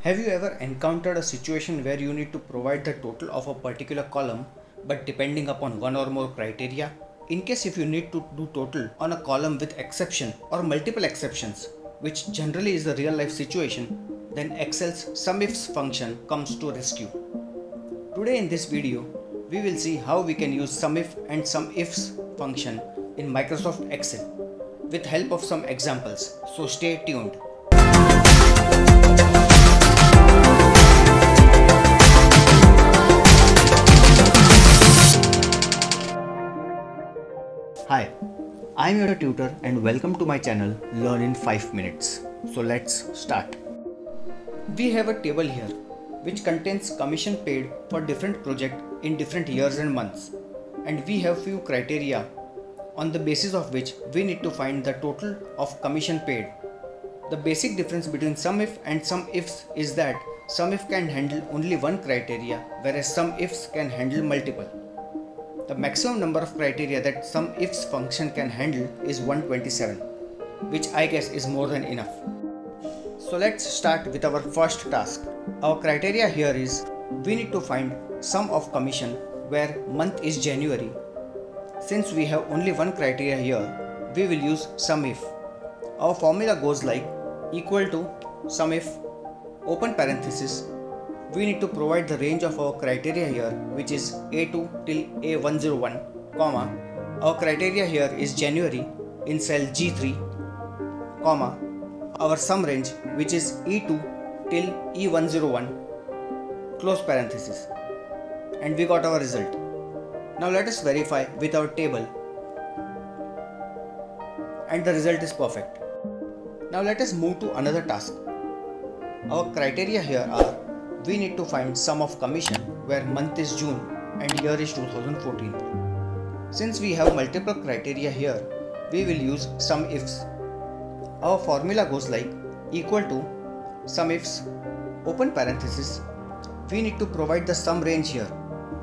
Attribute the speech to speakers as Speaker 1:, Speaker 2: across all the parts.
Speaker 1: Have you ever encountered a situation where you need to provide the total of a particular column but depending upon one or more criteria? In case if you need to do total on a column with exception or multiple exceptions, which generally is the real life situation, then Excel's SUMIFS function comes to rescue. Today in this video, we will see how we can use SUMIF and SUMIFS function in Microsoft Excel with help of some examples, so stay tuned. Hi, I am your tutor and welcome to my channel Learn in 5 minutes. So let's start. We have a table here which contains commission paid for different projects in different years and months, and we have few criteria on the basis of which we need to find the total of commission paid. The basic difference between SUMIF and SUMIFS is that SUMIF can handle only one criteria whereas SUMIFS can handle multiple. The maximum number of criteria that SUMIFS function can handle is 127, which I guess is more than enough. So let's start with our first task. Our criteria here is we need to find sum of commission where month is January. Since we have only one criteria here, we will use SUMIF. Our formula goes like equal to SUMIF open parenthesis. We need to provide the range of our criteria here, which is A2 till A101, comma. Our criteria here is January in cell G3, comma. Our sum range, which is E2 till E101, close parenthesis. And we got our result. Now let us verify with our table. And the result is perfect. Now let us move to another task. Our criteria here are we need to find sum of commission where month is June and year is 2014. Since we have multiple criteria here, we will use SUMIFS. Our formula goes like equal to SUMIFS open parenthesis. We need to provide the sum range here,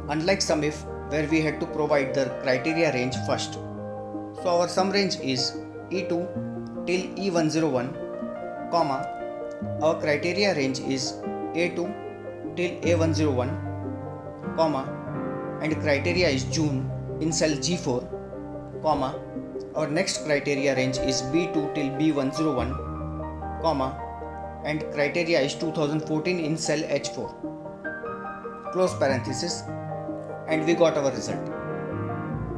Speaker 1: unlike SUMIF where we had to provide the criteria range first. So our sum range is E2 till E101, comma. Our criteria range is A2 till A101, comma, and criteria is June in cell G4, comma. Our next criteria range is B2 till B101, comma, and criteria is 2014 in cell H4, close parenthesis, and we got our result.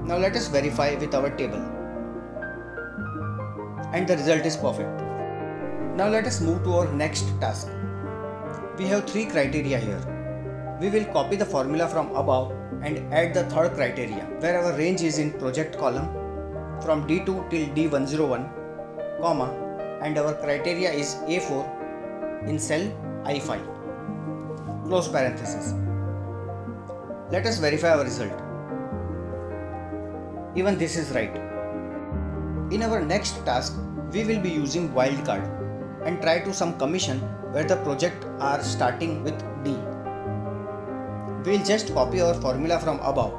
Speaker 1: Now let us verify with our table, and the result is perfect. Now let us move to our next task. We have three criteria here. We will copy the formula from above and add the third criteria where our range is in project column from D2 till D101, comma, and our criteria is A4 in cell I5, close parenthesis. Let us verify our result. Even this is right. In our next task, we will be using wildcard and try to sum commission where the project are starting with D. We will just copy our formula from above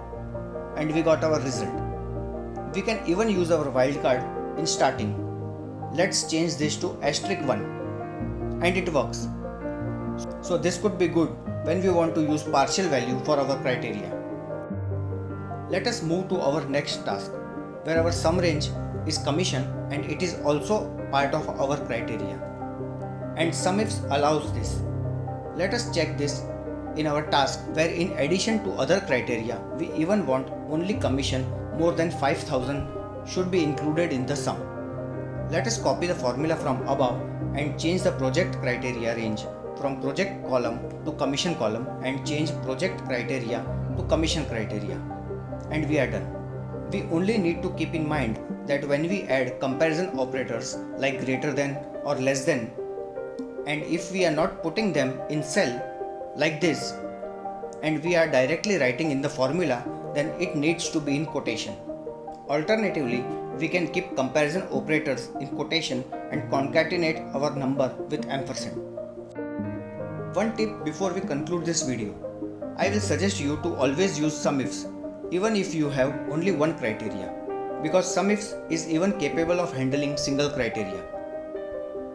Speaker 1: and we got our result. We can even use our wildcard in starting. Let's change this to *1 and it works. So this could be good when we want to use partial value for our criteria. Let us move to our next task where our sum range is commission and it is also part of our criteria. And SUMIFS allows this. Let us check this in our task where in addition to other criteria, we even want only commission more than 5,000 should be included in the sum. Let us copy the formula from above and change the project criteria range from project column to commission column and change project criteria to commission criteria. And we are done. We only need to keep in mind that when we add comparison operators like greater than or less than, and if we are not putting them in cell like this and we are directly writing in the formula, then it needs to be in quotation. Alternatively, we can keep comparison operators in quotation and concatenate our number with ampersand. One tip before we conclude this video, I will suggest you to always use SUMIFS even if you have only one criteria, because SUMIFS is even capable of handling single criteria.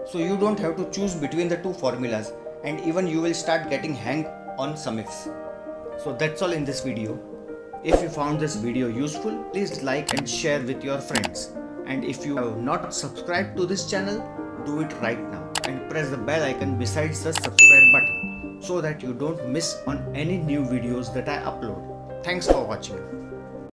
Speaker 1: So you don't have to choose between the two formulas and even you will start getting hang on some ifs. So that's all in this video. If you found this video useful, please like and share with your friends. And if you have not subscribed to this channel, do it right now and press the bell icon besides the subscribe button so that you don't miss on any new videos that I upload. Thanks for watching.